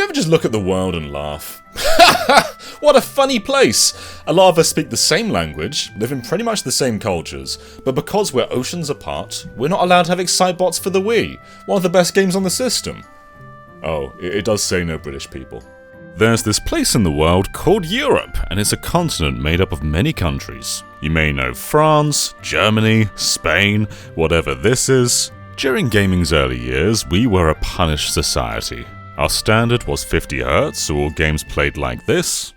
you ever just look at the world and laugh? What a funny place! A lot of us speak the same language, live in pretty much the same cultures, but because we're oceans apart, we're not allowed to have Excitebots for the Wii, one of the best games on the system. Oh, it does say no British people. There's this place in the world called Europe, and it's a continent made up of many countries. You may know France, Germany, Spain, whatever this is. During gaming's early years, we were a punished society. Our standard was 50 Hz, so all games played like this.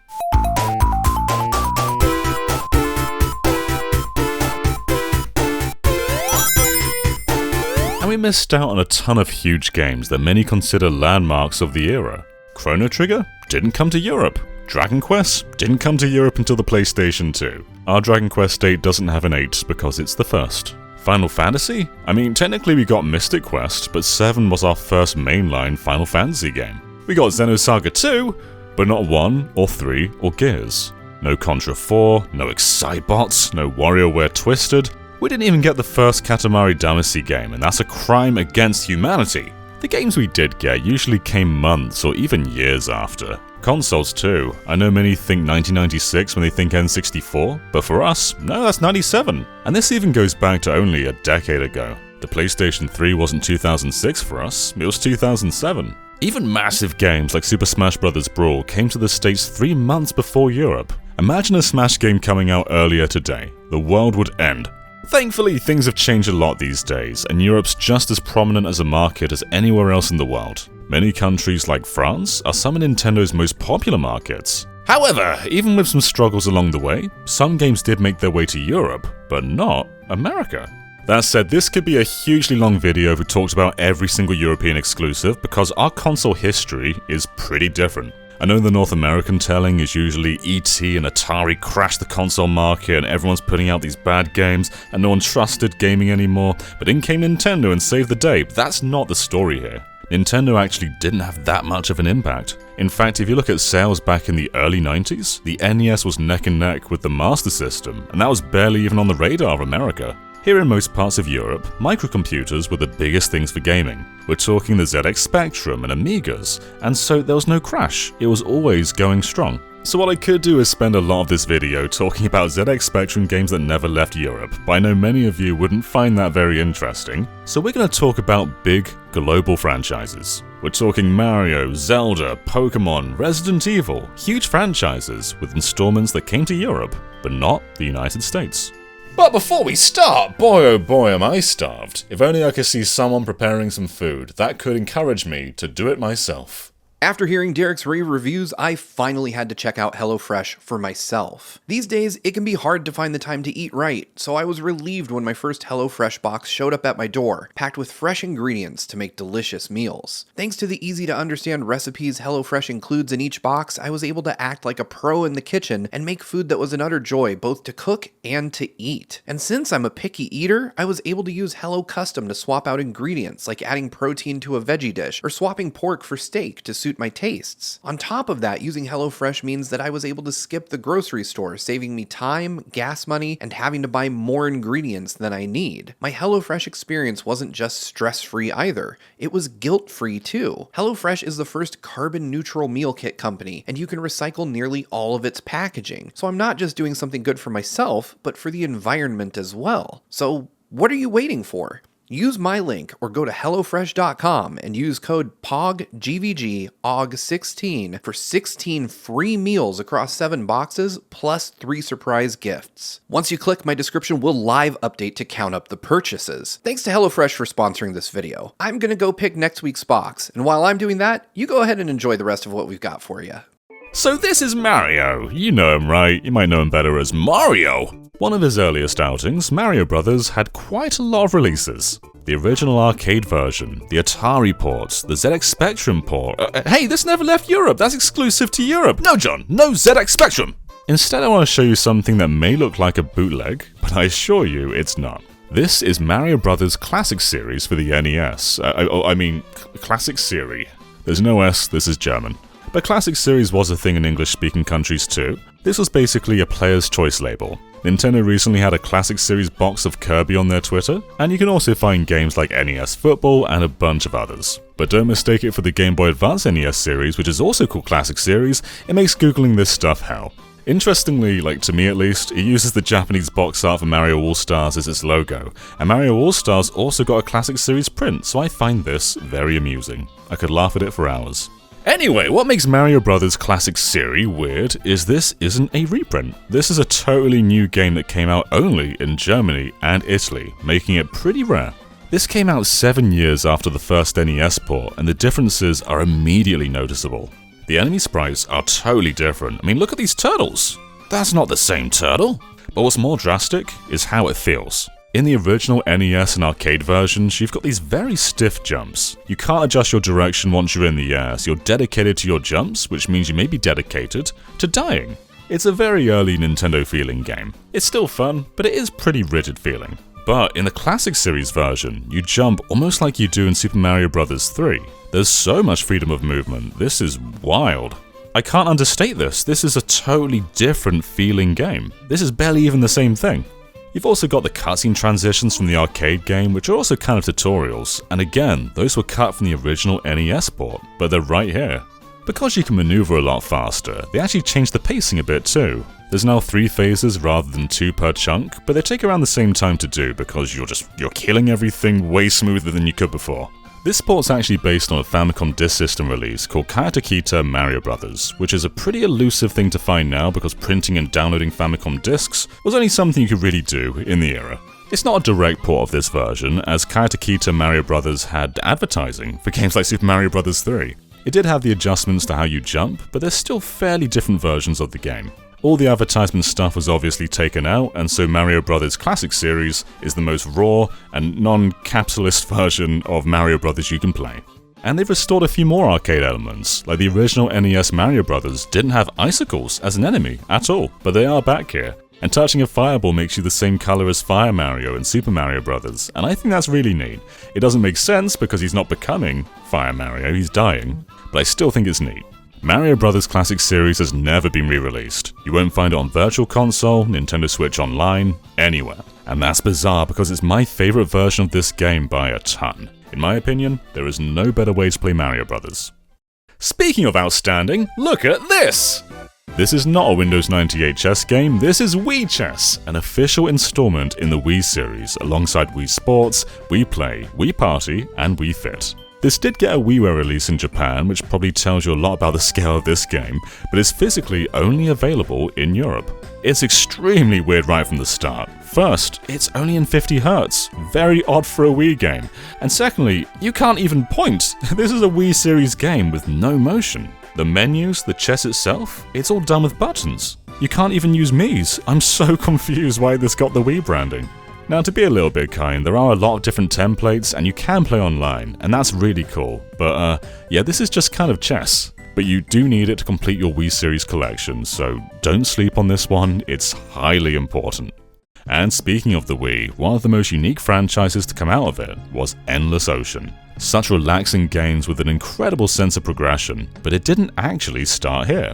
And we missed out on a ton of huge games that many consider landmarks of the era. Chrono Trigger didn't come to Europe. Dragon Quest didn't come to Europe until the PlayStation 2. Our Dragon Quest 8 doesn't have an 8 because it's the first. Final Fantasy? I mean, technically we got Mystic Quest, but 7 was our first mainline Final Fantasy game. We got Xenosaga 2, but not 1 or 3 or Gears. No Contra 4, no Excitebots, no WarioWare Twisted. We didn't even get the first Katamari Damacy game, and that's a crime against humanity. The games we did get usually came months or even years after. Consoles too. I know many think 1996 when they think N64, but for us, no, that's 97. And this even goes back to only a decade ago. The PlayStation 3 wasn't 2006 for us, it was 2007. Even massive games like Super Smash Bros. Brawl came to the States 3 months before Europe. Imagine a Smash game coming out earlier today. The world would end. Thankfully, things have changed a lot these days, and Europe's just as prominent as a market as anywhere else in the world. Many countries like France are some of Nintendo's most popular markets. However, even with some struggles along the way, some games did make their way to Europe, but not America. That said, this could be a hugely long video if we talked about every single European exclusive because our console history is pretty different. I know the North American telling is usually E.T. and Atari crashed the console market and everyone's putting out these bad games and no one trusted gaming anymore, but in came Nintendo and saved the day. But that's not the story here. Nintendo actually didn't have that much of an impact. In fact, if you look at sales back in the early 90s, the NES was neck and neck with the Master System, and that was barely even on the radar of America. Here in most parts of Europe, microcomputers were the biggest things for gaming. We're talking the ZX Spectrum and Amigas, and so there was no crash, it was always going strong. So what I could do is spend a lot of this video talking about ZX Spectrum games that never left Europe, but I know many of you wouldn't find that very interesting, so we're going to talk about big, global franchises. We're talking Mario, Zelda, Pokemon, Resident Evil, huge franchises with installments that came to Europe, but not the United States. But before we start, boy oh boy am I starved. If only I could see someone preparing some food, that could encourage me to do it myself. After hearing Derek's rave reviews, I finally had to check out HelloFresh for myself. These days, it can be hard to find the time to eat right, so I was relieved when my first HelloFresh box showed up at my door, packed with fresh ingredients to make delicious meals. Thanks to the easy-to-understand recipes HelloFresh includes in each box, I was able to act like a pro in the kitchen and make food that was an utter joy both to cook and to eat. And since I'm a picky eater, I was able to use Hello Custom to swap out ingredients, like adding protein to a veggie dish or swapping pork for steak to suit my tastes. On top of that, using HelloFresh means that I was able to skip the grocery store, saving me time, gas money, and having to buy more ingredients than I need. My HelloFresh experience wasn't just stress-free either, it was guilt-free too. HelloFresh is the first carbon-neutral meal kit company, and you can recycle nearly all of its packaging. So I'm not just doing something good for myself, but for the environment as well. So what are you waiting for? Use my link or go to HelloFresh.com and use code POGGVGOG16 for 16 free meals across 7 boxes plus 3 surprise gifts. Once you click, my description will live update to count up the purchases. Thanks to HelloFresh for sponsoring this video. I'm gonna go pick next week's box, and while I'm doing that, you go ahead and enjoy the rest of what we've got for you. So this is Mario. You know him, right? You might know him better as Mario. One of his earliest outings, Mario Bros. Had quite a lot of releases. The original arcade version, the Atari ports, the ZX Spectrum port. Hey, this never left Europe, that's exclusive to Europe. No, John, no ZX Spectrum. Instead, I want to show you something that may look like a bootleg, but I assure you it's not. This is Mario Bros. Classic Series for the NES. I mean, Classic Series. There's no S, this is German. But Classic Series was a thing in English-speaking countries too. This was basically a player's choice label. Nintendo recently had a Classic Series box of Kirby on their Twitter, and you can also find games like NES Football and a bunch of others. But don't mistake it for the Game Boy Advance NES series, which is also called Classic Series. It makes googling this stuff hell. Interestingly, to me at least, it uses the Japanese box art for Mario All-Stars as its logo, and Mario All-Stars also got a Classic Series print, so I find this very amusing. I could laugh at it for hours. Anyway, what makes Mario Bros. Classic Series weird is this isn't a reprint. This is a totally new game that came out only in Germany and Italy, making it pretty rare. This came out 7 years after the first NES port, and the differences are immediately noticeable. The enemy sprites are totally different. I mean, look at these turtles! That's not the same turtle! But what's more drastic is how it feels. In the original NES and arcade versions, you've got these very stiff jumps. You can't adjust your direction once you're in the air, so you're dedicated to your jumps, which means you may be dedicated to dying. It's a very early Nintendo feeling game. It's still fun, but it is pretty rigid feeling. But in the Classic Series version, you jump almost like you do in Super Mario Bros. 3. There's so much freedom of movement, this is wild. I can't understate this, this is a totally different feeling game. This is barely even the same thing. You've also got the cutscene transitions from the arcade game, which are also kind of tutorials, and again, those were cut from the original NES port, but they're right here. Because you can maneuver a lot faster, they actually changed the pacing a bit too. There's now 3 phases rather than 2 per chunk, but they take around the same time to do because you're killing everything way smoother than you could before. This port's actually based on a Famicom Disk System release called Katakita Mario Bros., which is a pretty elusive thing to find now because printing and downloading Famicom discs was only something you could really do in the era. It's not a direct port of this version, as Katakita Mario Bros. Had advertising for games like Super Mario Bros. 3. It did have the adjustments to how you jump, but there's still fairly different versions of the game. All the advertisement stuff was obviously taken out, and so Mario Bros. Classic Series is the most raw and non-capitalist version of Mario Bros. You can play. And they've restored a few more arcade elements, like the original NES Mario Bros. Didn't have icicles as an enemy at all, but they are back here. And touching a fireball makes you the same color as Fire Mario in Super Mario Bros., and I think that's really neat. It doesn't make sense because he's not becoming Fire Mario, he's dying, but I still think it's neat. Mario Bros. Classic Series has never been re-released. You won't find it on Virtual Console, Nintendo Switch Online, anywhere. And that's bizarre because it's my favorite version of this game by a ton. In my opinion, there is no better way to play Mario Bros. Speaking of outstanding, look at this! This is not a Windows 98 chess game, this is Wii Chess, an official installment in the Wii series, alongside Wii Sports, Wii Play, Wii Party, and Wii Fit. This did get a WiiWare release in Japan, which probably tells you a lot about the scale of this game, but it's physically only available in Europe. It's extremely weird right from the start. First, it's only in 50Hz, very odd for a Wii game. And secondly, you can't even point. This is a Wii series game with no motion. The menus, the chess itself, it's all done with buttons. You can't even use Mii's. I'm so confused why this got the Wii branding. Now, to be a little bit kind, there are a lot of different templates and you can play online, and that's really cool. But yeah, this is just kind of chess. But you do need it to complete your Wii series collection, so don't sleep on this one, it's highly important. And speaking of the Wii, one of the most unique franchises to come out of it was Endless Ocean. Such relaxing games with an incredible sense of progression, but it didn't actually start here.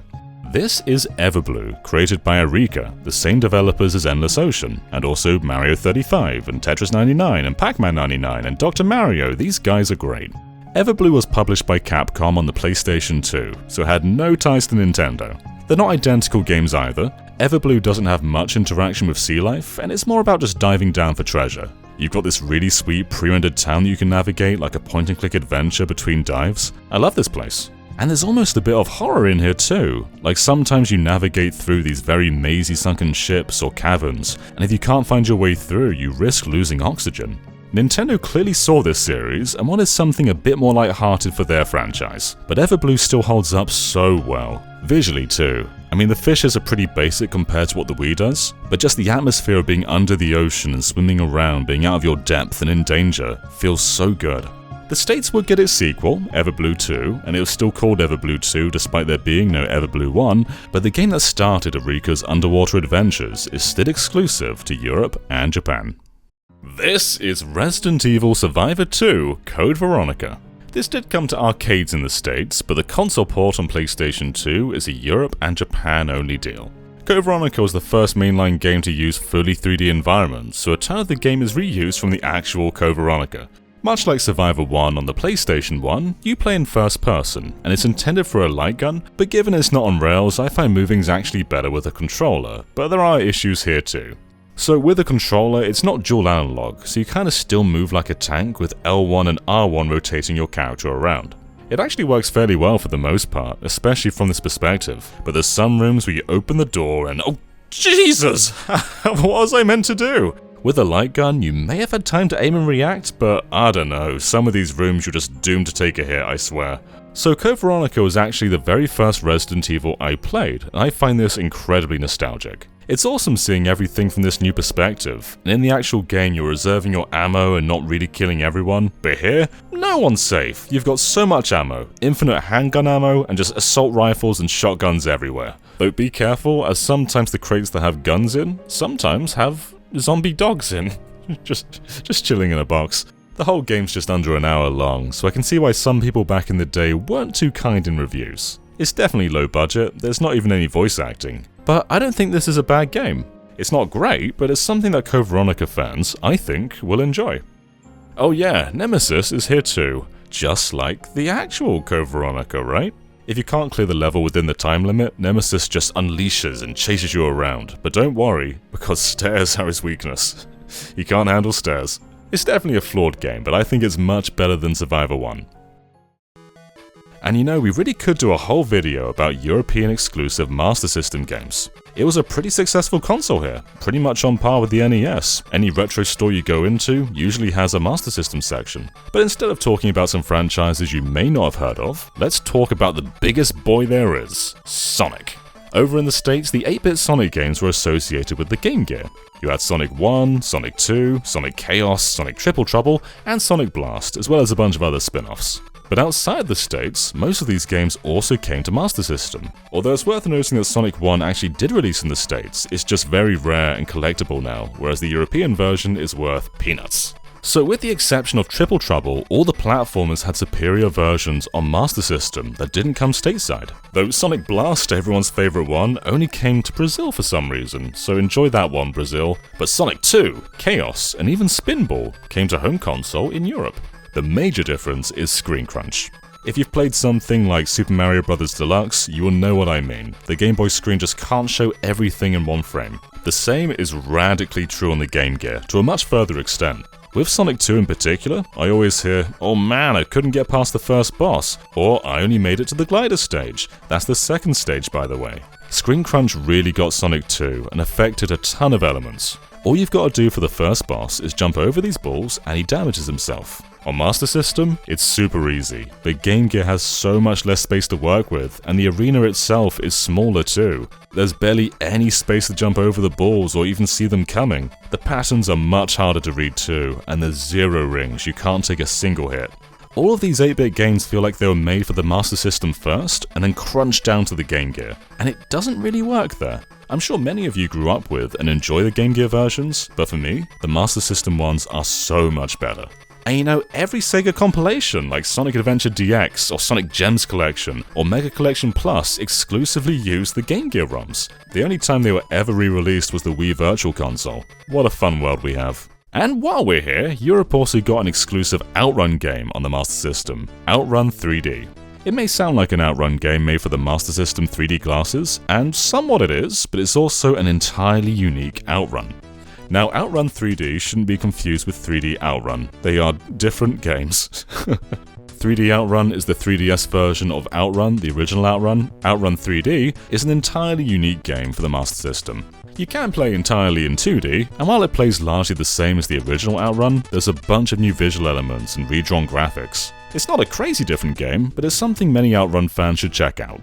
This is Everblue, created by Eureka, the same developers as Endless Ocean, and also Mario 35, and Tetris 99, and Pac-Man 99, and Dr. Mario. These guys are great. Everblue was published by Capcom on the PlayStation 2, so it had no ties to Nintendo. They're not identical games either. Everblue doesn't have much interaction with sea life, and it's more about just diving down for treasure. You've got this really sweet pre-rendered town that you can navigate like a point-and-click adventure between dives. I love this place. And there's almost a bit of horror in here too, like sometimes you navigate through these very mazy sunken ships or caverns, and if you can't find your way through, you risk losing oxygen. Nintendo clearly saw this series and wanted something a bit more lighthearted for their franchise, but Everblue still holds up so well. Visually too. I mean, the fishes are pretty basic compared to what the Wii does, but just the atmosphere of being under the ocean and swimming around, being out of your depth and in danger, feels so good. The States would get its sequel, Everblue 2, and it was still called Everblue 2 despite there being no Everblue 1, but the game that started Eureka's underwater adventures is still exclusive to Europe and Japan. This is Resident Evil Survivor 2 Code Veronica. This did come to arcades in the States, but the console port on PlayStation 2 is a Europe and Japan only deal. Code Veronica was the first mainline game to use fully 3D environments, so a ton of the game is reused from the actual Code Veronica. Much like Survivor 1 on the PlayStation 1, you play in first person, and it's intended for a light gun, but given it's not on rails, I find moving's actually better with a controller, but there are issues here too. So with a controller, it's not dual analog, so you kinda still move like a tank with L1 and R1 rotating your character around. It actually works fairly well for the most part, especially from this perspective, but there's some rooms where you open the door and oh Jesus! What was I meant to do? With a light gun, you may have had time to aim and react, but I don't know, some of these rooms you're just doomed to take a hit, I swear. So Code Veronica was actually the very first Resident Evil I played, and I find this incredibly nostalgic. It's awesome seeing everything from this new perspective, and in the actual game you're reserving your ammo and not really killing everyone, but here, no one's safe. You've got so much ammo, infinite handgun ammo, and just assault rifles and shotguns everywhere. Though be careful, as sometimes the crates that have guns in, sometimes have zombie dogs in. just chilling in a box. The whole game's just under an hour long, so I can see why some people back in the day weren't too kind in reviews. It's definitely low budget, there's not even any voice acting. But I don't think this is a bad game. It's not great, but it's something that Code Veronica fans, I think, will enjoy. Oh yeah, Nemesis is here too, just like the actual Code Veronica, right? If you can't clear the level within the time limit, Nemesis just unleashes and chases you around, but don't worry, because stairs are his weakness. He can't handle stairs. It's definitely a flawed game, but I think it's much better than Survivor 1. And you know, we really could do a whole video about European exclusive Master System games. It was a pretty successful console here, pretty much on par with the NES. Any retro store you go into usually has a Master System section. But instead of talking about some franchises you may not have heard of, let's talk about the biggest boy there is, Sonic. Over in the States, the 8-bit Sonic games were associated with the Game Gear. You had Sonic 1, Sonic 2, Sonic Chaos, Sonic Triple Trouble, and Sonic Blast, as well as a bunch of other spin-offs. But outside the States, most of these games also came to Master System. Although it's worth noting that Sonic 1 actually did release in the States, it's just very rare and collectible now, whereas the European version is worth peanuts. So with the exception of Triple Trouble, all the platformers had superior versions on Master System that didn't come stateside. Though Sonic Blast, everyone's favourite one, only came to Brazil for some reason, so enjoy that one, Brazil. But Sonic 2, Chaos, and even Spinball came to home console in Europe. The major difference is screen crunch. If you've played something like Super Mario Bros. Deluxe, you will know what I mean. The Game Boy screen just can't show everything in one frame. The same is radically true on the Game Gear, to a much further extent. With Sonic 2 in particular, I always hear, oh man, I couldn't get past the first boss, or I only made it to the glider stage. That's the second stage, by the way. Screen crunch really got Sonic 2 and affected a ton of elements. All you've got to do for the first boss is jump over these balls and he damages himself. On Master System, it's super easy, but Game Gear has so much less space to work with, and the arena itself is smaller too. There's barely any space to jump over the balls or even see them coming. The patterns are much harder to read too, and there's zero rings, you can't take a single hit. All of these 8-bit games feel like they were made for the Master System first, and then crunched down to the Game Gear, and it doesn't really work there. I'm sure many of you grew up with and enjoy the Game Gear versions, but for me, the Master System ones are so much better. And you know, every Sega compilation like Sonic Adventure DX or Sonic Gems Collection or Mega Collection Plus exclusively used the Game Gear ROMs. The only time they were ever re-released was the Wii Virtual Console. What a fun world we have. And while we're here, Europe also got an exclusive Outrun game on the Master System, Outrun 3D. It may sound like an Outrun game made for the Master System 3D glasses, and somewhat it is, but it's also an entirely unique Outrun. Now, Outrun 3D shouldn't be confused with 3D Outrun. They are different games. 3D Outrun is the 3DS version of Outrun, the original Outrun. Outrun 3D is an entirely unique game for the Master System. You can play entirely in 2D, and while it plays largely the same as the original Outrun, there's a bunch of new visual elements and redrawn graphics. It's not a crazy different game, but it's something many Outrun fans should check out.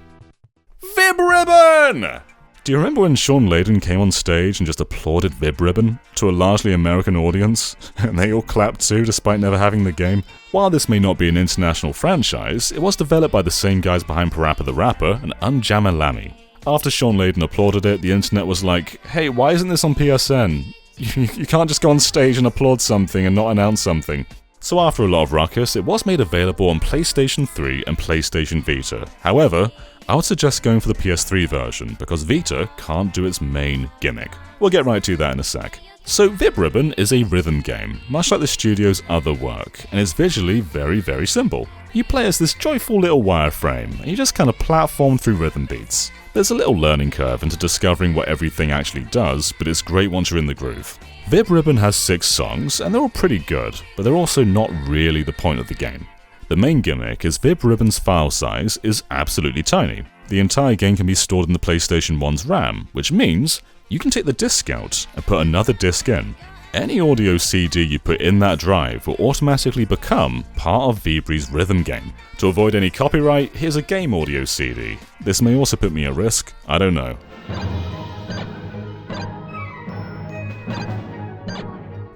Vib Ribbon! Do you remember when Shawn Layden came on stage and just applauded Vib Ribbon to a largely American audience? And they all clapped too, despite never having the game? While this may not be an international franchise, it was developed by the same guys behind Parappa the Rapper and Unjammer Lammy. After Shawn Layden applauded it, the internet was like, hey, why isn't this on PSN? You can't just go on stage and applaud something and not announce something. So after a lot of ruckus, it was made available on PlayStation 3 and PlayStation Vita. However, I would suggest going for the PS3 version because Vita can't do its main gimmick. We'll get right to that in a sec. So Vib Ribbon is a rhythm game, much like the studio's other work, and it's visually very simple. You play as this joyful little wireframe, and you just kind of platform through rhythm beats. There's a little learning curve into discovering what everything actually does, but it's great once you're in the groove. Vib Ribbon has 6 songs, and they're all pretty good, but they're also not really the point of the game. The main gimmick is Vib Ribbon's file size is absolutely tiny. The entire game can be stored in the PlayStation 1's RAM, which means you can take the disc out and put another disc in. Any audio CD you put in that drive will automatically become part of Vibri's rhythm game. To avoid any copyright, here's a game audio CD. This may also put me at risk, I don't know.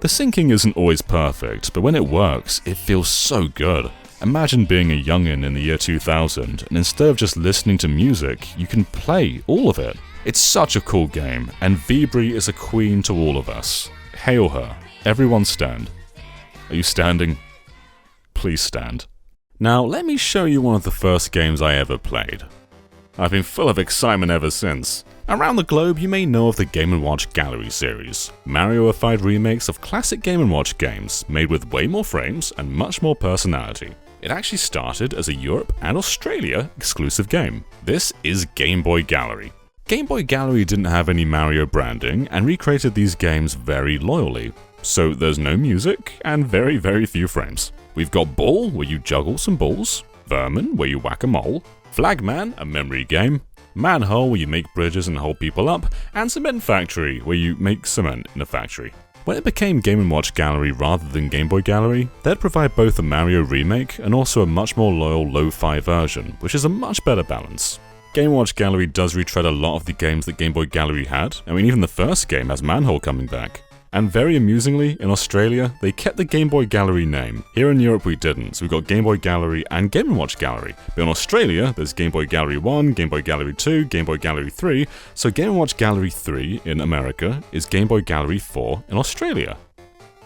The syncing isn't always perfect, but when it works, it feels so good. Imagine being a youngin' in the year 2000, and instead of just listening to music, you can play all of it. It's such a cool game, and Vibri is a queen to all of us. Hail her. Everyone stand. Are you standing? Please stand. Now, let me show you one of the first games I ever played. I've been full of excitement ever since. Around the globe, you may know of the Game & Watch Gallery series, Mario-ified remakes of classic Game & Watch games, made with way more frames and much more personality. It actually started as a Europe and Australia exclusive game. This is Game Boy Gallery. Game Boy Gallery didn't have any Mario branding and recreated these games very loyally, so there's no music and very few frames. We've got Ball, where you juggle some balls, Vermin, where you whack a mole, Flagman, a memory game, Manhole, where you make bridges and hold people up, and Cement Factory, where you make cement in a factory. When it became Game & Watch Gallery rather than Game Boy Gallery, they'd provide both a Mario remake and also a much more loyal lo-fi version, which is a much better balance. Game & Watch Gallery does retread a lot of the games that Game Boy Gallery had. I mean, even the first game has Manhole coming back. And very amusingly, in Australia, they kept the Game Boy Gallery name. Here in Europe we didn't, so we got Game Boy Gallery and Game & Watch Gallery. But in Australia, there's Game Boy Gallery 1, Game Boy Gallery 2, Game Boy Gallery 3, so Game & Watch Gallery 3 in America is Game Boy Gallery 4 in Australia.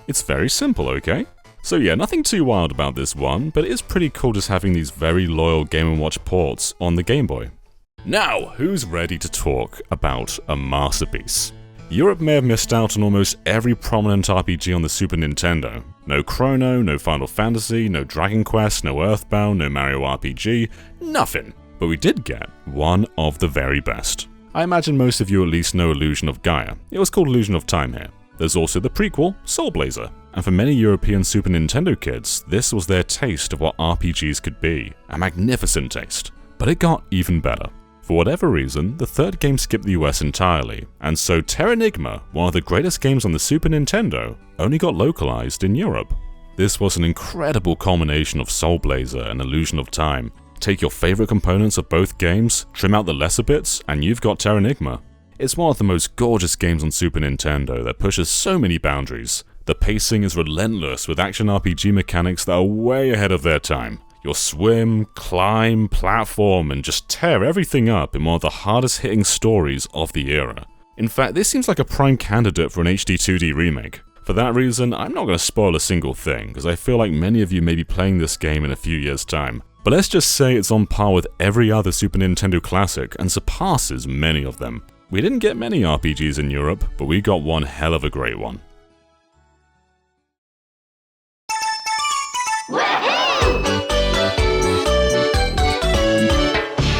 It's very simple, okay? So yeah, nothing too wild about this one, but it is pretty cool just having these very loyal Game & Watch ports on the Game Boy. Now, who's ready to talk about a masterpiece? Europe may have missed out on almost every prominent RPG on the Super Nintendo. No Chrono, no Final Fantasy, no Dragon Quest, no Earthbound, no Mario RPG, nothing. But we did get one of the very best. I imagine most of you at least know Illusion of Gaia. It was called Illusion of Time here. There's also the prequel, Soul Blazer. And for many European Super Nintendo kids, this was their taste of what RPGs could be. A magnificent taste. But it got even better. For whatever reason, the third game skipped the US entirely, and so Terenigma, one of the greatest games on the Super Nintendo, only got localized in Europe. This was an incredible culmination of Soul Blazer and Illusion of Time. Take your favorite components of both games, trim out the lesser bits, and you've got Terenigma. It's one of the most gorgeous games on Super Nintendo that pushes so many boundaries. The pacing is relentless with action RPG mechanics that are way ahead of their time. You'll swim, climb, platform, and just tear everything up in one of the hardest hitting stories of the era. In fact, this seems like a prime candidate for an HD 2D remake. For that reason, I'm not going to spoil a single thing, because I feel like many of you may be playing this game in a few years' time. But let's just say it's on par with every other Super Nintendo classic and surpasses many of them. We didn't get many RPGs in Europe, but we got one hell of a great one.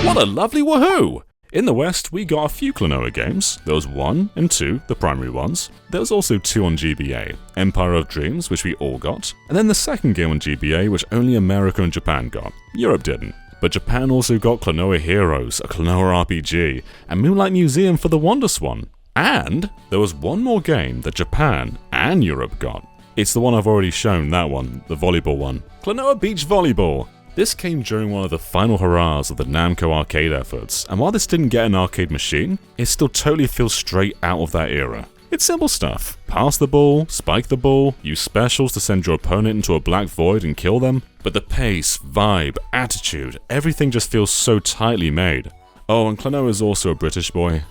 What a lovely woohoo! In the West, we got a few Klonoa games. There was 1 and 2, the primary ones. There was also 2 on GBA, Empire of Dreams, which we all got, and then the second game on GBA, which only America and Japan got. Europe didn't. But Japan also got Klonoa Heroes, a Klonoa RPG, and Moonlight Museum for the WonderSwan. And there was one more game that Japan and Europe got. It's the one I've already shown, that one, the volleyball one. Klonoa Beach Volleyball! This came during one of the final hurrahs of the Namco arcade efforts, and while this didn't get an arcade machine, it still totally feels straight out of that era. It's simple stuff. Pass the ball, spike the ball, use specials to send your opponent into a black void and kill them, but the pace, vibe, attitude, everything just feels so tightly made. Oh, and Klonoa is also a British boy.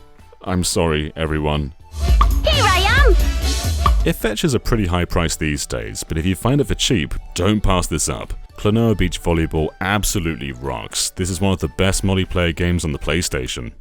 I'm sorry, everyone. Here I am! It fetches a pretty high price these days, but if you find it for cheap, don't pass this up. Klonoa Beach Volleyball absolutely rocks. This is one of the best multiplayer games on the PlayStation.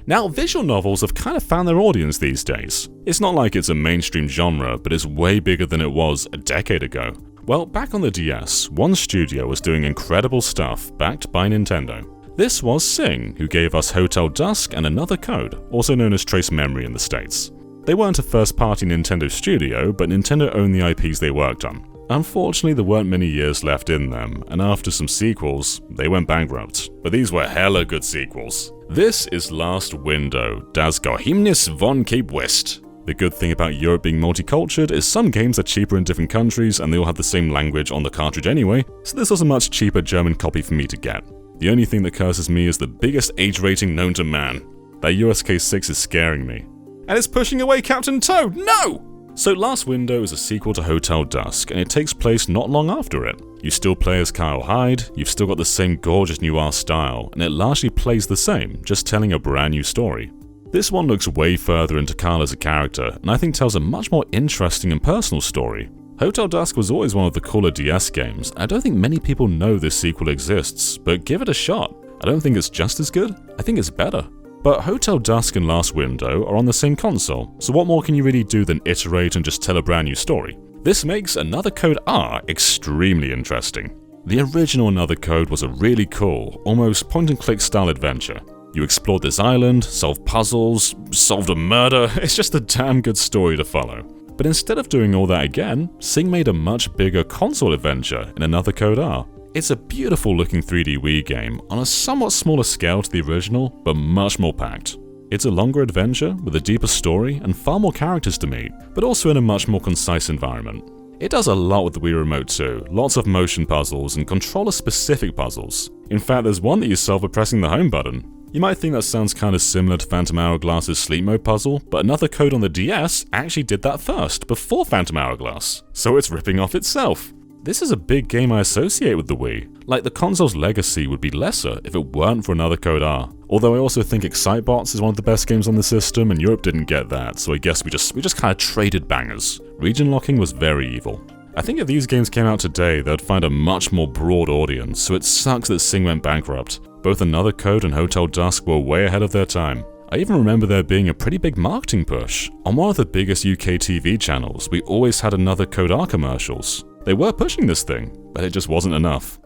Now, visual novels have kind of found their audience these days. It's not like it's a mainstream genre, but it's way bigger than it was a decade ago. Well, back on the DS, one studio was doing incredible stuff backed by Nintendo. This was Sing, who gave us Hotel Dusk and Another Code, also known as Trace Memory in the States. They weren't a first-party Nintendo studio, but Nintendo owned the IPs they worked on. Unfortunately, there weren't many years left in them, and after some sequels, they went bankrupt. But these were hella good sequels. This is Last Window, Das Geheimnis von Cape West. The good thing about Europe being multicultural is some games are cheaper in different countries and they all have the same language on the cartridge anyway, so this was a much cheaper German copy for me to get. The only thing that curses me is the biggest age rating known to man. That USK 6 is scaring me. And it's pushing away Captain Toad! No! So Last Window is a sequel to Hotel Dusk, and it takes place not long after it. You still play as Kyle Hyde, you've still got the same gorgeous noir style, and it largely plays the same, just telling a brand new story. This one looks way further into Kyle as a character, and I think tells a much more interesting and personal story. Hotel Dusk was always one of the cooler DS games, and I don't think many people know this sequel exists, but give it a shot. I don't think it's just as good, I think it's better. But Hotel Dusk and Last Window are on the same console, so what more can you really do than iterate and just tell a brand new story? This makes Another Code R extremely interesting. The original Another Code was a really cool, almost point-and-click style adventure. You explored this island, solved puzzles, solved a murder, it's just a damn good story to follow. But instead of doing all that again, Sing made a much bigger console adventure in Another Code R. It's a beautiful looking 3D Wii game on a somewhat smaller scale to the original, but much more packed. It's a longer adventure with a deeper story and far more characters to meet, but also in a much more concise environment. It does a lot with the Wii Remote too, lots of motion puzzles and controller-specific puzzles. In fact, there's one that you solve by pressing the home button. You might think that sounds kinda similar to Phantom Hourglass's Sleep Mode puzzle, but Another Code on the DS actually did that first, before Phantom Hourglass, so it's ripping off itself. This is a big game I associate with the Wii. Like, the console's legacy would be lesser if it weren't for Another Code R. Although I also think Excitebots is one of the best games on the system, and Europe didn't get that, so I guess we just kinda traded bangers. Region locking was very evil. I think if these games came out today, they'd find a much more broad audience, so it sucks that Sing went bankrupt. Both Another Code and Hotel Dusk were way ahead of their time. I even remember there being a pretty big marketing push. On one of the biggest UK TV channels, we always had Another Code R commercials. They were pushing this thing, but it just wasn't enough.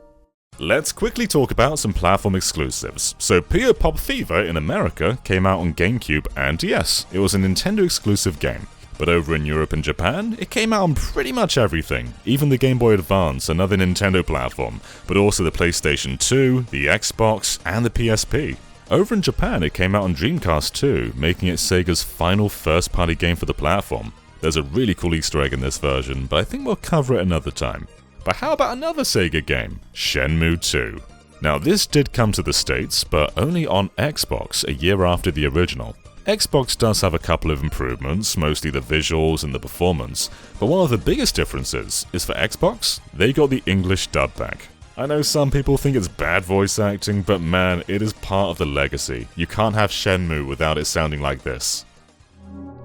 Let's quickly talk about some platform exclusives. So Puyo Pop Fever in America came out on GameCube and DS. It was a Nintendo exclusive game. But over in Europe and Japan, it came out on pretty much everything, even the Game Boy Advance, another Nintendo platform, but also the PlayStation 2, the Xbox, and the PSP. Over in Japan, it came out on Dreamcast too, making it Sega's final first-party game for the platform. There's a really cool Easter egg in this version, but I think we'll cover it another time. But how about another Sega game? Shenmue 2. Now this did come to the States, but only on Xbox a year after the original. Xbox does have a couple of improvements, mostly the visuals and the performance, but one of the biggest differences is for Xbox, they got the English dub back. I know some people think it's bad voice acting, but man, it is part of the legacy. You can't have Shenmue without it sounding like this.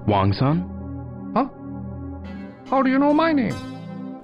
Wang-san? Huh? How do you know my name?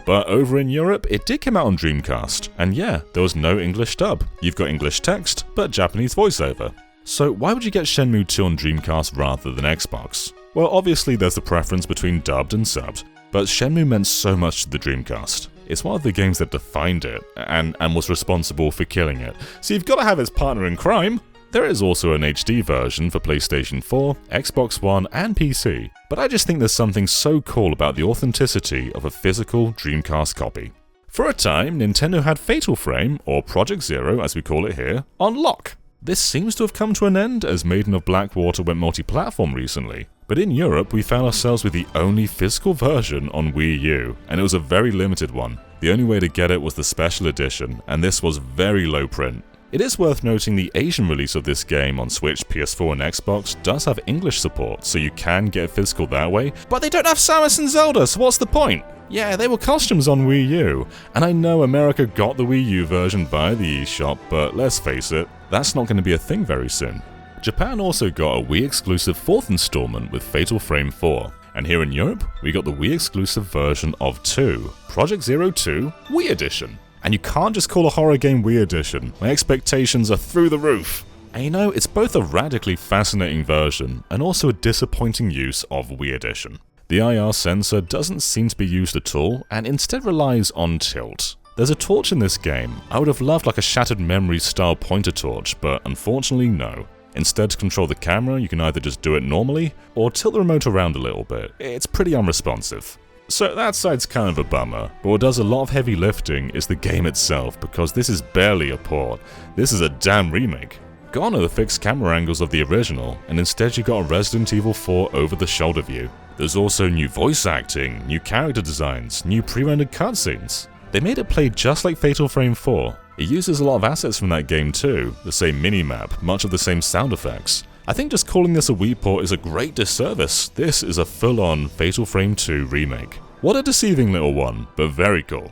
But over in Europe, it did come out on Dreamcast, and yeah, there was no English dub. You've got English text, but Japanese voiceover. So why would you get Shenmue 2 on Dreamcast rather than Xbox? Well, obviously there's the preference between dubbed and subbed, but Shenmue meant so much to the Dreamcast. It's one of the games that defined it, and was responsible for killing it, so you've got to have its partner in crime. There is also an HD version for PlayStation 4, Xbox One, and PC, but I just think there's something so cool about the authenticity of a physical Dreamcast copy. For a time, Nintendo had Fatal Frame, or Project Zero as we call it here, on lock. This seems to have come to an end as Maiden of Blackwater went multi-platform recently, but in Europe we found ourselves with the only physical version on Wii U, and it was a very limited one. The only way to get it was the special edition, and this was very low print. It is worth noting the Asian release of this game on Switch, PS4 and Xbox does have English support, so you can get physical that way, but they don't have Samus and Zelda, so what's the point? Yeah, they were costumes on Wii U, and I know America got the Wii U version via the eShop, but let's face it, that's not going to be a thing very soon. Japan also got a Wii exclusive 4th installment with Fatal Frame 4, and here in Europe, we got the Wii exclusive version of 2, Project Zero 2 Wii Edition. And you can't just call a horror game Wii Edition. My expectations are through the roof. And you know, it's both a radically fascinating version and also a disappointing use of Wii Edition. The IR sensor doesn't seem to be used at all and instead relies on tilt. There's a torch in this game. I would have loved like a Shattered Memories style pointer torch, but unfortunately no. Instead, to control the camera, you can either just do it normally or tilt the remote around a little bit. It's pretty unresponsive. So that side's kind of a bummer, but what does a lot of heavy lifting is the game itself, because this is barely a port. This is a damn remake. Gone are the fixed camera angles of the original, and instead you got a Resident Evil 4 over-the-shoulder view. There's also new voice acting, new character designs, new pre-rendered cutscenes. They made it play just like Fatal Frame 4. It uses a lot of assets from that game too, the same minimap, much of the same sound effects. I think just calling this a Wii port is a great disservice. This is a full-on Fatal Frame 2 remake. What a deceiving little one, but very cool.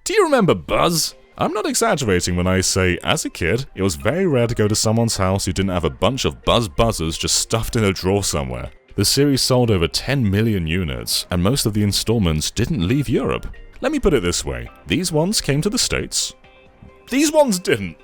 Do you remember Buzz? I'm not exaggerating when I say, as a kid, it was very rare to go to someone's house who didn't have a bunch of Buzz buzzers just stuffed in a drawer somewhere. The series sold over 10 million units, and most of the installments didn't leave Europe. Let me put it this way, these ones came to the States. These ones didn't!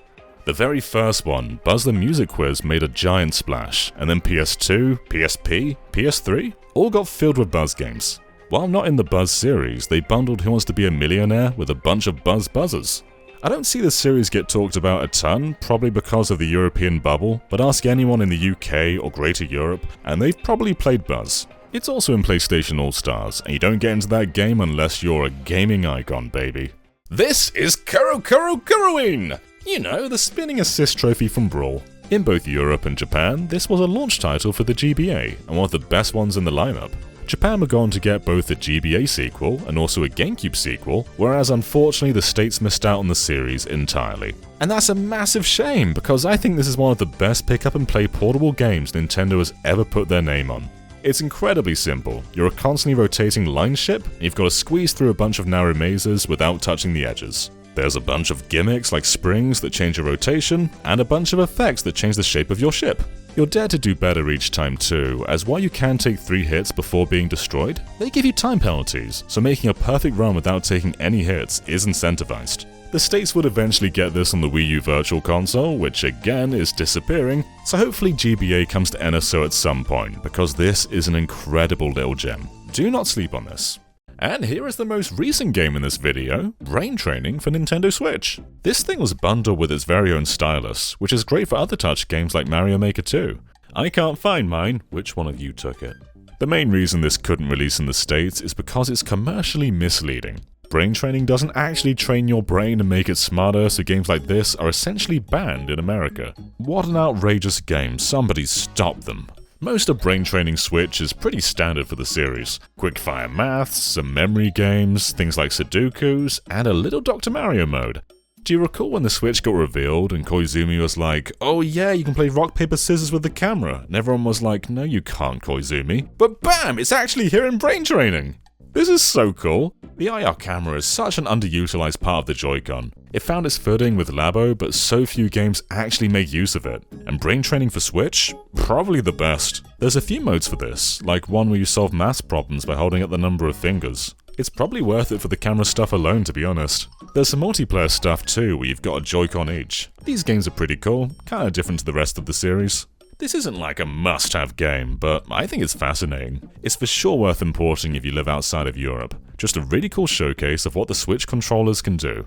The very first one, Buzz the Music Quiz, made a giant splash, and then PS2, PSP, PS3, all got filled with Buzz games. While not in the Buzz series, they bundled Who Wants to Be a Millionaire with a bunch of Buzz buzzers. I don't see the series get talked about a ton, probably because of the European bubble, but ask anyone in the UK or Greater Europe, and they've probably played Buzz. It's also in PlayStation All-Stars, and you don't get into that game unless you're a gaming icon, baby. This is Kurokurokaruin! You know, the spinning assist trophy from Brawl. In both Europe and Japan, this was a launch title for the GBA, and one of the best ones in the lineup. Japan were going to get both a GBA sequel and also a GameCube sequel, whereas unfortunately the States missed out on the series entirely. And that's a massive shame, because I think this is one of the best pick up and play portable games Nintendo has ever put their name on. It's incredibly simple. You're a constantly rotating line ship, and you've got to squeeze through a bunch of narrow mazes without touching the edges. There's a bunch of gimmicks like springs that change your rotation, and a bunch of effects that change the shape of your ship. You'll dare to do better each time too, as while you can take 3 hits before being destroyed, they give you time penalties, so making a perfect run without taking any hits is incentivized. The States would eventually get this on the Wii U Virtual Console, which again is disappearing, so hopefully GBA comes to NSO at some point, because this is an incredible little gem. Do not sleep on this. And here is the most recent game in this video, Brain Training for Nintendo Switch. This thing was bundled with its very own stylus, which is great for other touch games like Mario Maker 2. I can't find mine, which one of you took it? The main reason this couldn't release in the States is because it's commercially misleading. Brain Training doesn't actually train your brain and make it smarter, so games like this are essentially banned in America. What an outrageous game, somebody stop them. Most of Brain Training Switch is pretty standard for the series. Quickfire maths, some memory games, things like Sudokus, and a little Dr. Mario mode. Do you recall when the Switch got revealed and Koizumi was like, "Oh yeah, you can play rock, paper, scissors with the camera," and everyone was like, "No you can't, Koizumi." But bam, it's actually here in Brain Training! This is so cool. The IR camera is such an underutilized part of the Joy-Con. It found its footing with Labo, but so few games actually make use of it. And Brain Training for Switch? Probably the best. There's a few modes for this, like one where you solve maths problems by holding up the number of fingers. It's probably worth it for the camera stuff alone, to be honest. There's some multiplayer stuff too, where you've got a Joy-Con each. These games are pretty cool, kinda different to the rest of the series. This isn't like a must-have game, but I think it's fascinating. It's for sure worth importing if you live outside of Europe. Just a really cool showcase of what the Switch controllers can do.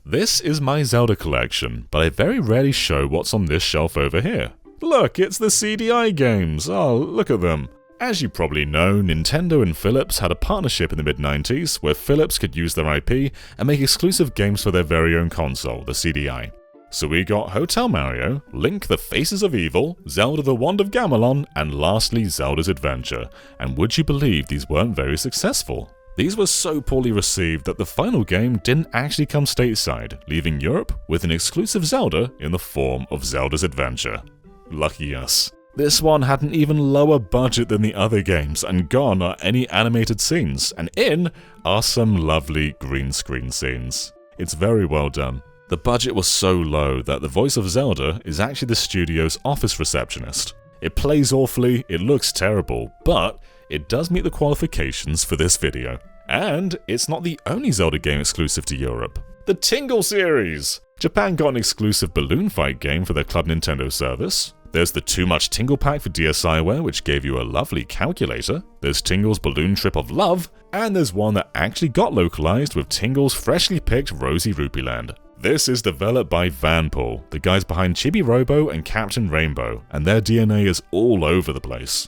This is my Zelda collection, but I very rarely show what's on this shelf over here. Look, it's the CDI games! Oh, look at them. As you probably know, Nintendo and Philips had a partnership in the mid-90s where Philips could use their IP and make exclusive games for their very own console, the CDI. So we got Hotel Mario, Link the Faces of Evil, Zelda the Wand of Gamelon, and lastly Zelda's Adventure. And would you believe these weren't very successful? These were so poorly received that the final game didn't actually come stateside, leaving Europe with an exclusive Zelda in the form of Zelda's Adventure. Lucky us. This one had an even lower budget than the other games, and gone are any animated scenes, and in are some lovely green screen scenes. It's very well done. The budget was so low that the voice of Zelda is actually the studio's office receptionist. It plays awfully, it looks terrible, but it does meet the qualifications for this video. And it's not the only Zelda game exclusive to Europe. The Tingle series! Japan got an exclusive balloon fight game for their Club Nintendo service. There's the Too Much Tingle pack for DSiWare, which gave you a lovely calculator. There's Tingle's Balloon Trip of Love. And there's one that actually got localized with Tingle's freshly picked Rosy Rupee Land. This is developed by Vanpool, the guys behind Chibi Robo and Captain Rainbow, and their DNA is all over the place.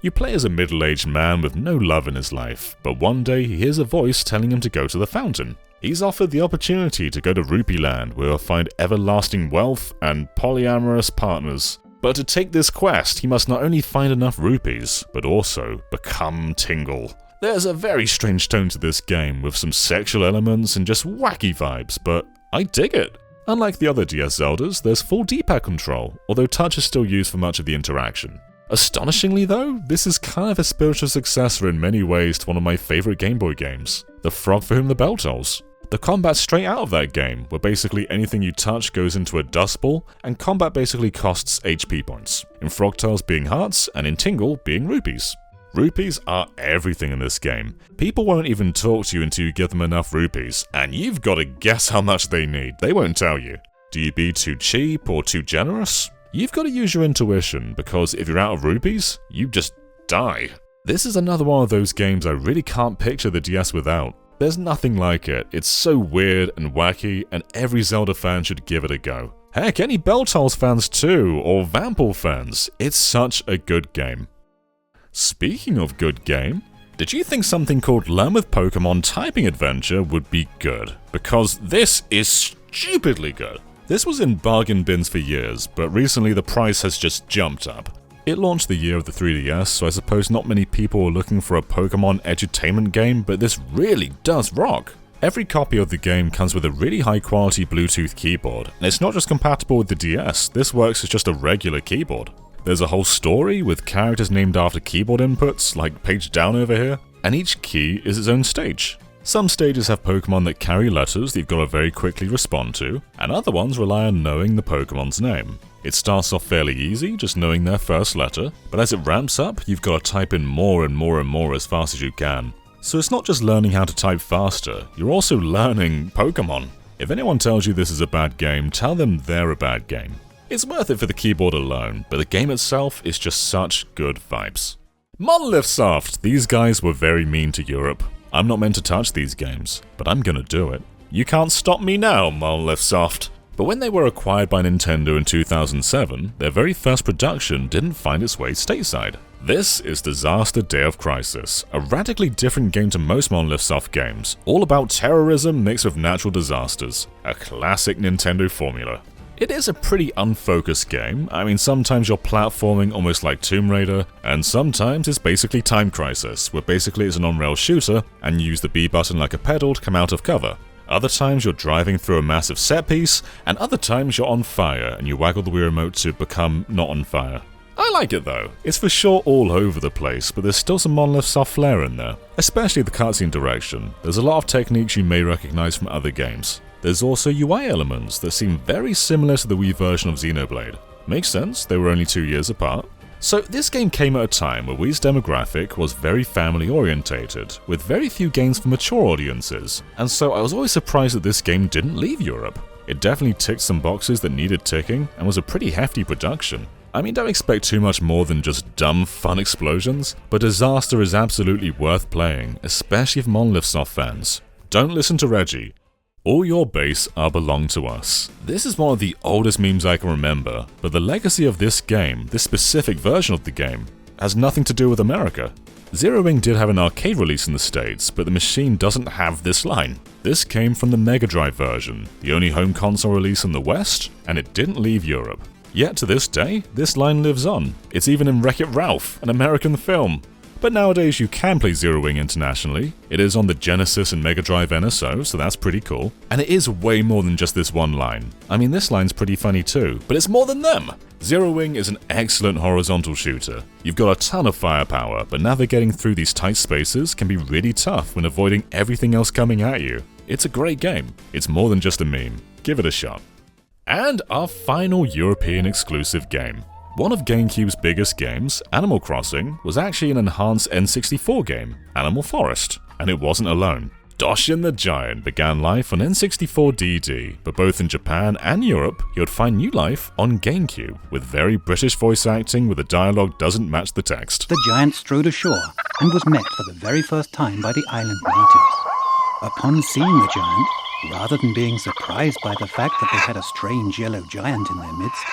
You play as a middle-aged man with no love in his life, but one day he hears a voice telling him to go to the fountain. He's offered the opportunity to go to Rupee Land, where he'll find everlasting wealth and polyamorous partners. But to take this quest, he must not only find enough rupees, but also become Tingle. There's a very strange tone to this game, with some sexual elements and just wacky vibes, but I dig it. Unlike the other DS Zeldas, there's full D-pad control, although touch is still used for much of the interaction. Astonishingly though, this is kind of a spiritual successor in many ways to one of my favourite Game Boy games, The Frog for Whom the Bell Tolls. The combat's straight out of that game, where basically anything you touch goes into a dust ball, and combat basically costs HP points, in Frogtails being hearts, and in Tingle being rupees. Rupees are everything in this game. People won't even talk to you until you give them enough rupees, and you've got to guess how much they need, they won't tell you. Do you be too cheap or too generous? You've got to use your intuition, because if you're out of rupees, you just die. This is another one of those games I really can't picture the DS without. There's nothing like it, it's so weird and wacky, and every Zelda fan should give it a go. Heck, any Bell Tolls fans too, or Vanpool fans, it's such a good game. Speaking of good game, did you think something called Learn with Pokemon Typing Adventure would be good? Because this is stupidly good. This was in bargain bins for years, but recently the price has just jumped up. It launched the year of the 3DS, so I suppose not many people were looking for a Pokemon edutainment game, but this really does rock. Every copy of the game comes with a really high quality Bluetooth keyboard, and it's not just compatible with the DS, this works as just a regular keyboard. There's a whole story with characters named after keyboard inputs, like page down over here, and each key is its own stage. Some stages have Pokemon that carry letters that you've got to very quickly respond to, and other ones rely on knowing the Pokemon's name. It starts off fairly easy, just knowing their first letter, but as it ramps up, you've got to type in more and more and more as fast as you can. So it's not just learning how to type faster, you're also learning Pokemon. If anyone tells you this is a bad game, tell them they're a bad game. It's worth it for the keyboard alone, but the game itself is just such good vibes. Monolith Soft! These guys were very mean to Europe. I'm not meant to touch these games, but I'm gonna do it. You can't stop me now, Monolith Soft! But when they were acquired by Nintendo in 2007, their very first production didn't find its way stateside. This is Disaster Day of Crisis, a radically different game to most Monolith Soft games, all about terrorism mixed with natural disasters, a classic Nintendo formula. It is a pretty unfocused game. I mean, sometimes you're platforming almost like Tomb Raider, and sometimes it's basically Time Crisis, where basically it's an on-rail shooter, and you use the B button like a pedal to come out of cover. Other times you're driving through a massive set piece, and other times you're on fire and you waggle the Wii remote to become not on fire. I like it though. It's for sure all over the place, but there's still some Monolith Soft flair in there, especially the cutscene direction. There's a lot of techniques you may recognize from other games. There's also UI elements that seem very similar to the Wii version of Xenoblade. Makes sense, they were only 2 years apart. So this game came at a time where Wii's demographic was very family orientated, with very few games for mature audiences, and so I was always surprised that this game didn't leave Europe. It definitely ticked some boxes that needed ticking, and was a pretty hefty production. I mean, don't expect too much more than just dumb fun explosions, but Disaster is absolutely worth playing, especially for Monolith Soft fans. Don't listen to Reggie. All your base are belong to us. This is one of the oldest memes I can remember, but the legacy of this game, this specific version of the game, has nothing to do with America. Zero Wing did have an arcade release in the States, but the machine doesn't have this line. This came from the Mega Drive version, the only home console release in the West, and it didn't leave Europe. Yet to this day, this line lives on. It's even in Wreck-It Ralph, an American film. But nowadays you can play Zero Wing internationally. It is on the Genesis and Mega Drive NSO, so that's pretty cool. And it is way more than just this one line. I mean, this line's pretty funny too, but it's more than them! Zero Wing is an excellent horizontal shooter. You've got a ton of firepower, but navigating through these tight spaces can be really tough when avoiding everything else coming at you. It's a great game. It's more than just a meme. Give it a shot. And our final European exclusive game. One of GameCube's biggest games, Animal Crossing, was actually an enhanced N64 game, Animal Forest. And it wasn't alone. Darshan the Giant began life on N64 DD, but both in Japan and Europe, he would find new life on GameCube, with very British voice acting where the dialogue doesn't match the text. The giant strode ashore and was met for the very first time by the island natives. Upon seeing the giant, rather than being surprised by the fact that they had a strange yellow giant in their midst,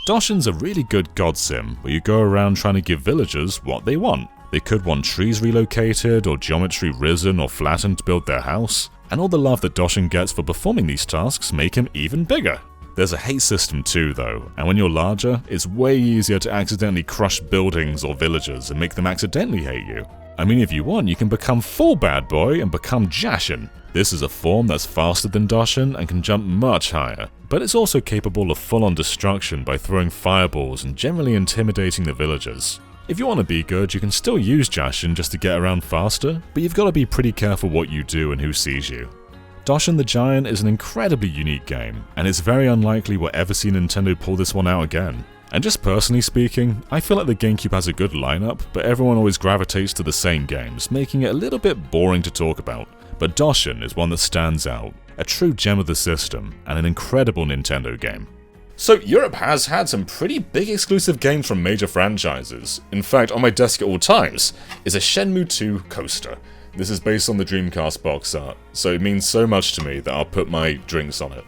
Darshan's a really good god sim, where you go around trying to give villagers what they want. They could want trees relocated, or geometry risen or flattened to build their house, and all the love that Darshan gets for performing these tasks make him even bigger. There's a hate system too though, and when you're larger, it's way easier to accidentally crush buildings or villagers and make them accidentally hate you. I mean, if you want, you can become full bad boy and become Jashin. This is a form that's faster than Darshan and can jump much higher, but it's also capable of full-on destruction by throwing fireballs and generally intimidating the villagers. If you want to be good, you can still use Jashin just to get around faster, but you've got to be pretty careful what you do and who sees you. Darshan the Giant is an incredibly unique game, and it's very unlikely we'll ever see Nintendo pull this one out again. And just personally speaking, I feel like the GameCube has a good lineup, but everyone always gravitates to the same games, making it a little bit boring to talk about. But Darshan is one that stands out, a true gem of the system, and an incredible Nintendo game. So Europe has had some pretty big exclusive games from major franchises. In fact, on my desk at all times is a Shenmue 2 coaster. This is based on the Dreamcast box art, so it means so much to me that I'll put my drinks on it.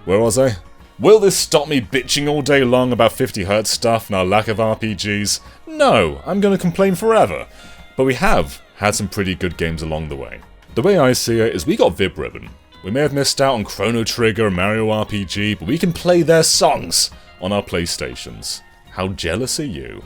Where was I? Will this stop me bitching all day long about 50Hz stuff and our lack of RPGs? No, I'm gonna complain forever. But we have had some pretty good games along the way. The way I see it is we got Vib Ribbon. We may have missed out on Chrono Trigger and Mario RPG, but we can play their songs on our PlayStations. How jealous are you?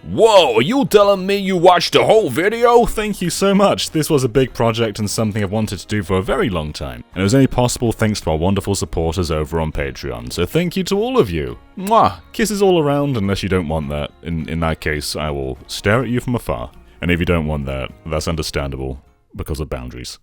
Whoa, are you telling me you watched the whole video? Thank you so much. This was a big project and something I've wanted to do for a very long time. And it was only possible thanks to our wonderful supporters over on Patreon. So thank you to all of you. Mwah! Kisses all around, unless you don't want that. In that case, I will stare at you from afar. And if you don't want that, that's understandable, because of boundaries.